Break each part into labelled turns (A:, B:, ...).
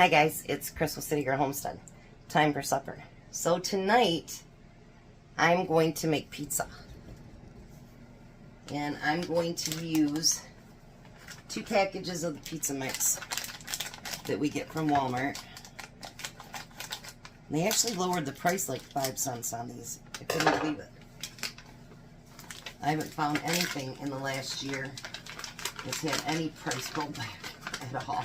A: Hi guys, it's Crystal City Girl Homestead. Time for supper. So tonight, I'm going to make pizza. And I'm going to use 2 packages of the pizza mix that we get from Walmart. They actually lowered the price like 5 cents on these. I couldn't believe it. I haven't found anything in the last year that's had any price rollback at all.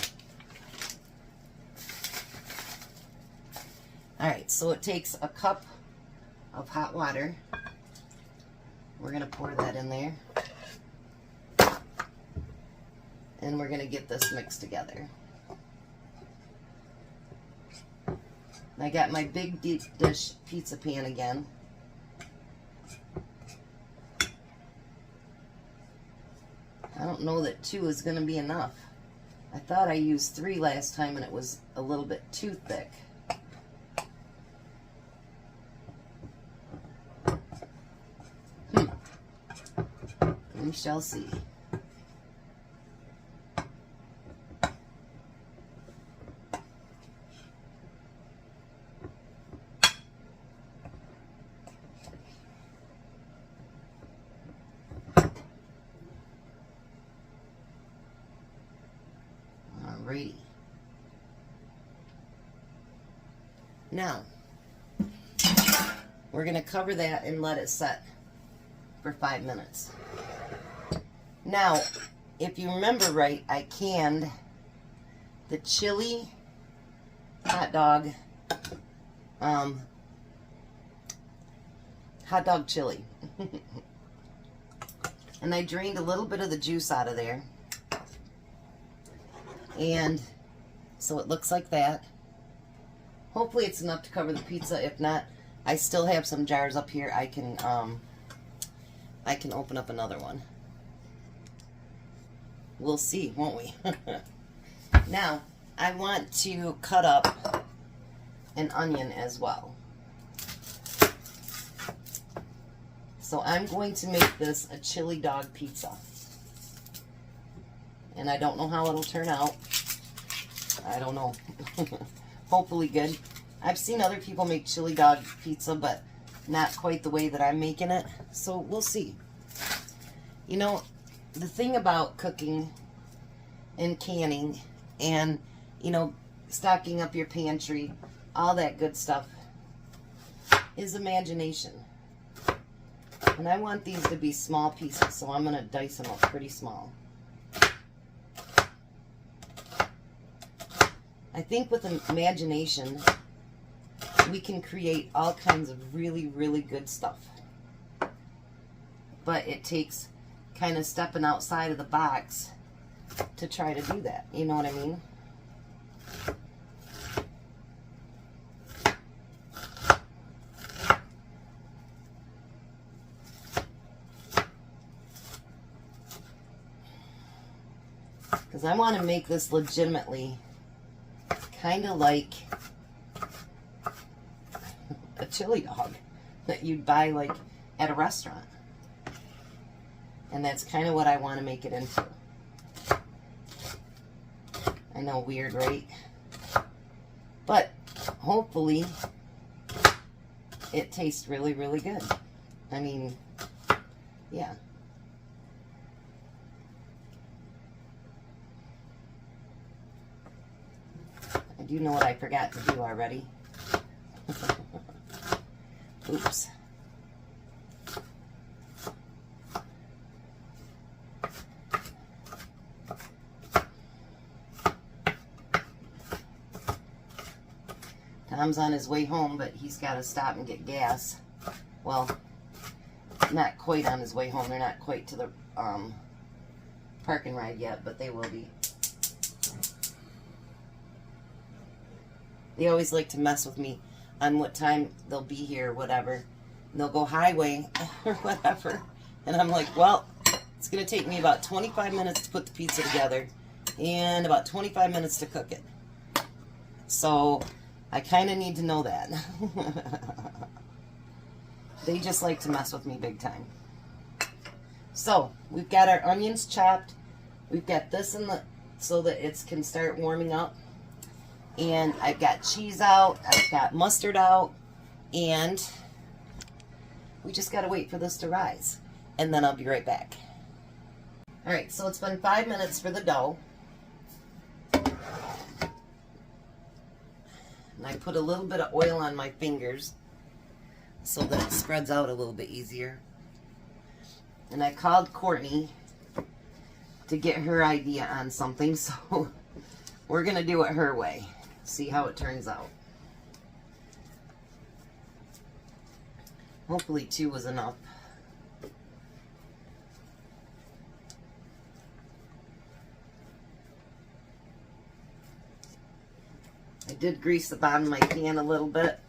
A: Alright, so it takes a cup of hot water. We're going to pour that in there. And we're going to get this mixed together. I got my big deep dish pizza pan again. I don't know that 2 is going to be enough. I thought I used 3 last time and it was a little bit too thick. We shall see. Alrighty. Now, we're going to cover that and let it set for 5 minutes. Now, if you remember right, I canned the chili hot dog chili. And I drained a little bit of the juice out of there. And so it looks like that. Hopefully it's enough to cover the pizza. If not, I still have some jars up here. I can open up another one. We'll see, won't we? Now, I want to cut up an onion as well. So I'm going to make this a chili dog pizza. And I don't know how it'll turn out. I don't know. Hopefully good. I've seen other people make chili dog pizza, but not quite the way that I'm making it. So we'll see. You know, the thing about cooking and canning and, you know, stocking up your pantry, all that good stuff, is imagination. And I want these to be small pieces, so I'm going to dice them up pretty small. I think with imagination, we can create all kinds of really, really good stuff. But it takes kind of stepping outside of the box to try to do that. You know what I mean? Because I want to make this legitimately kind of like a chili dog that you'd buy like at a restaurant. And that's kind of what I want to make it into. I know, weird, right? But hopefully it tastes really, really good. I mean, yeah. I do know what I forgot to do already. Oops. Tom's on his way home, but he's got to stop and get gas. Well, not quite on his way home. They're not quite to the park and ride yet, but they will be. They always like to mess with me on what time they'll be here or whatever. And they'll go highway or whatever. And I'm like, well, it's going to take me about 25 minutes to put the pizza together and about 25 minutes to cook it. So I kind of need to know that. They just like to mess with me big time. So we've got our onions chopped. We've got this in the so that it can start warming up. And I've got cheese out, I've got mustard out, and we just gotta wait for this to rise. And then I'll be right back. All right, so it's been 5 minutes for the dough. And I put a little bit of oil on my fingers so that it spreads out a little bit easier. And I called Courtney to get her idea on something, so we're gonna do it her way. See how it turns out. Hopefully 2 was enough. I did grease the bottom of my pan a little bit.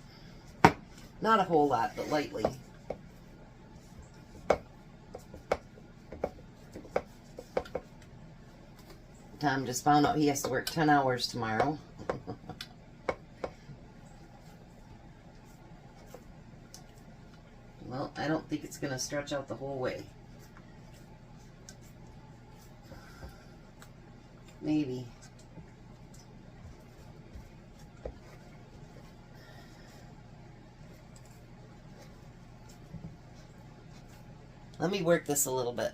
A: Not a whole lot, but lightly. Tom just found out he has to work 10 hours tomorrow. Well, I don't think it's going to stretch out the whole way. Maybe. Let me work this a little bit.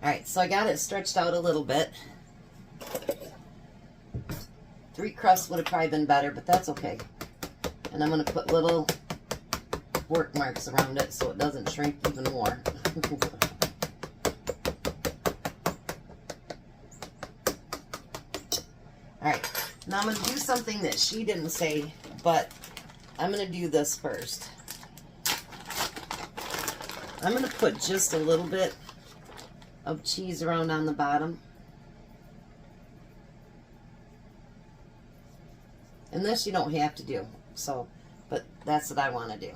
A: Alright, so I got it stretched out a little bit. 3 crusts would have probably been better, but that's okay. And I'm going to put little fork marks around it so it doesn't shrink even more. Alright, now I'm going to do something that she didn't say, but I'm going to do this first. I'm going to put just a little bit of cheese around on the bottom. And this you don't have to do, so, but that's what I want to do.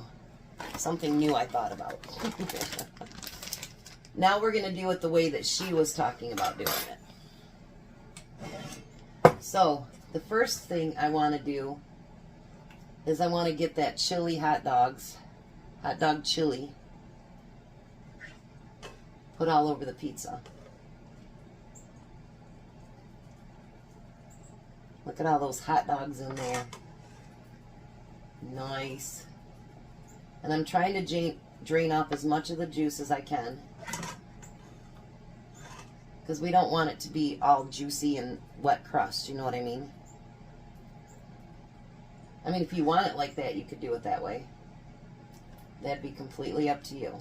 A: Something new I thought about. Now we're going to do it the way that she was talking about doing it. So, the first thing I want to do is I want to get that chili hot dog chili, put all over the pizza. Look at all those hot dogs in there. Nice. And I'm trying to drain off as much of the juice as I can, because we don't want it to be all juicy and wet crust, you know what I mean? I mean, if you want it like that, you could do it that way. That'd be completely up to you.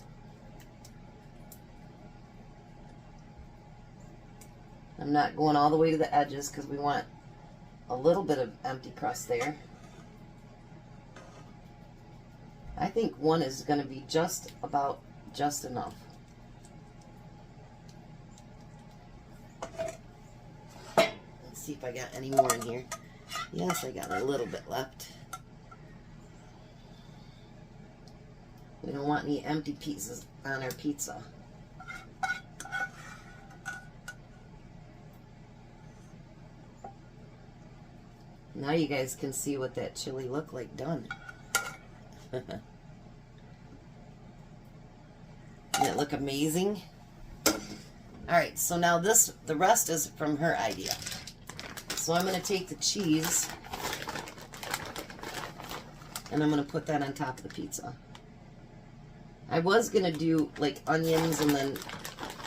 A: I'm not going all the way to the edges because we want a little bit of empty crust there. I think 1 is going to be just enough. Let's see if I got any more in here. Yes, I got a little bit left. We don't want any empty pieces on our pizza. Now you guys can see what that chili looked like done. Doesn't it look amazing? Alright, so now the rest is from her idea. So I'm going to take the cheese and I'm going to put that on top of the pizza. I was going to do like onions, and then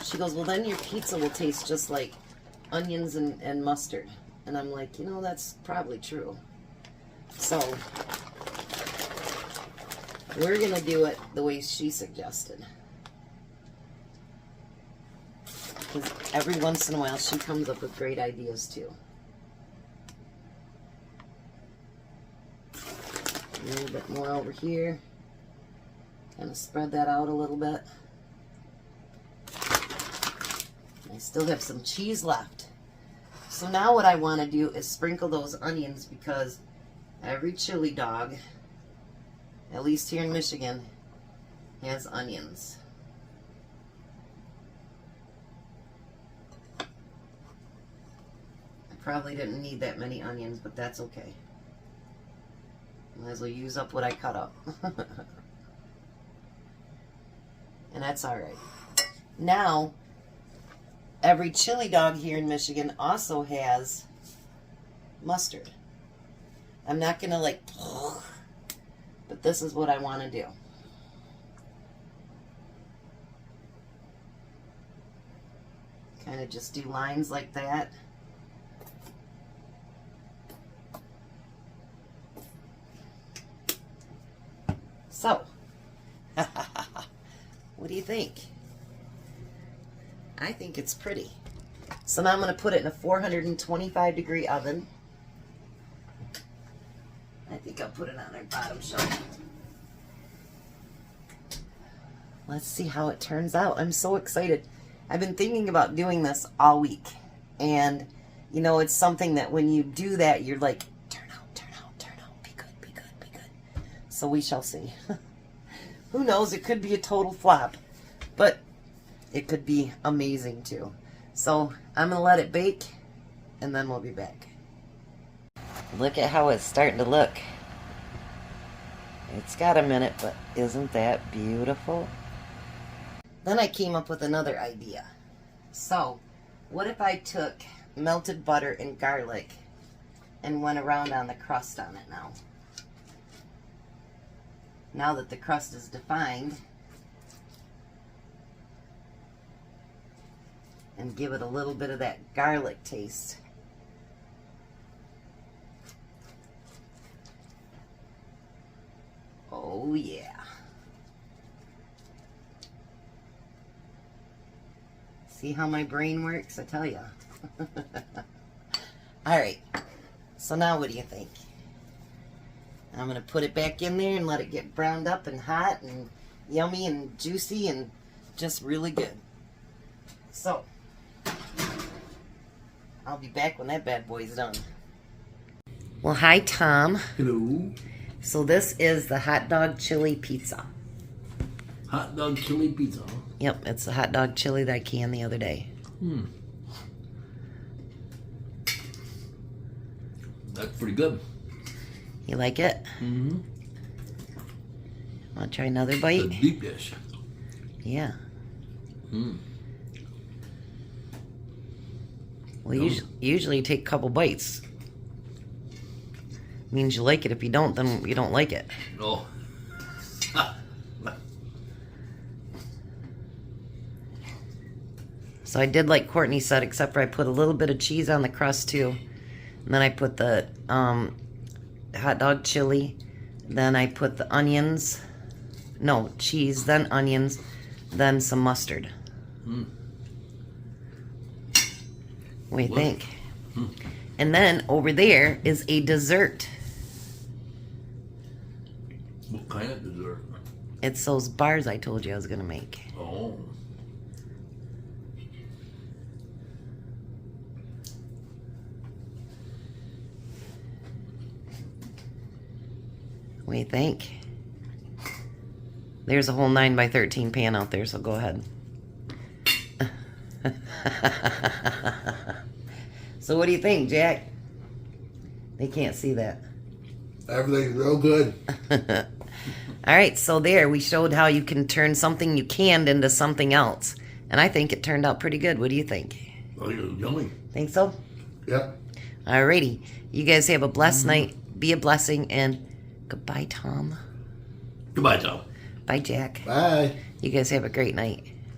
A: she goes, well, then your pizza will taste just like onions and mustard. And I'm like, you know, that's probably true. So we're going to do it the way she suggested. Because every once in a while she comes up with great ideas too. A little bit more over here. Kind of spread that out a little bit. I still have some cheese left. So now what I want to do is sprinkle those onions, because every chili dog, at least here in Michigan, has onions. I probably didn't need that many onions, but that's okay. Might as well use up what I cut up. And that's alright. Now, every chili dog here in Michigan also has mustard. I'm not going to like, but this is what I want to do. Kind of just do lines like that. So, what do you think? I think it's pretty. So now I'm going to put it in a 425 degree oven. I think I'll put it on our bottom shelf. Let's see how it turns out. I'm so excited. I've been thinking about doing this all week. And, you know, it's something that when you do that, you're like, turn out, turn out, turn out. Be good, be good, be good. So we shall see. Who knows? It could be a total flop. But it could be amazing too. So I'm going to let it bake and then we'll be back. Look at how it's starting to look. It's got a minute, but isn't that beautiful? Then I came up with another idea. So, what if I took melted butter and garlic and went around on the crust on it now? Now that the crust is defined, and give it a little bit of that garlic taste. Oh yeah. See how my brain works? I tell ya. Alright, so now what do you think? I'm going to put it back in there and let it get browned up and hot and yummy and juicy and just really good. So, I'll be back when that bad boy's done. Well, hi Tom.
B: Hello.
A: So this is the hot dog chili pizza.
B: Hot dog chili pizza. Huh?
A: Yep, it's the hot dog chili that I canned the other day.
B: That's pretty good.
A: You like it?
B: Mm-hmm.
A: Want to try another bite?
B: The deep dish.
A: Yeah.
B: Mm.
A: Well, usually you take a couple bites. Means you like it. If you don't, then you don't like it.
B: Oh.
A: So I did like Courtney said, except for I put a little bit of cheese on the crust too. And then I put the hot dog chili. Then I put the onions. No, cheese, then onions, then some mustard.
B: Mm.
A: What do you think? Mm. And then over there is a dessert.
B: What kind of dessert?
A: It's those bars I told you I was going to make.
B: Oh.
A: What do you think? There's a whole 9x13 pan out there, so go ahead. So what do you think, Jack? They can't see that.
B: Everything's real good.
A: All right, so there we showed how you can turn something you canned into something else. And I think it turned out pretty good. What do you think?
B: Oh, you're yummy.
A: Think so?
B: Yep.
A: Alrighty. You guys have a blessed night. Be a blessing. And goodbye, Tom.
B: Goodbye, Tom.
A: Bye, Jack.
B: Bye.
A: You guys have a great night.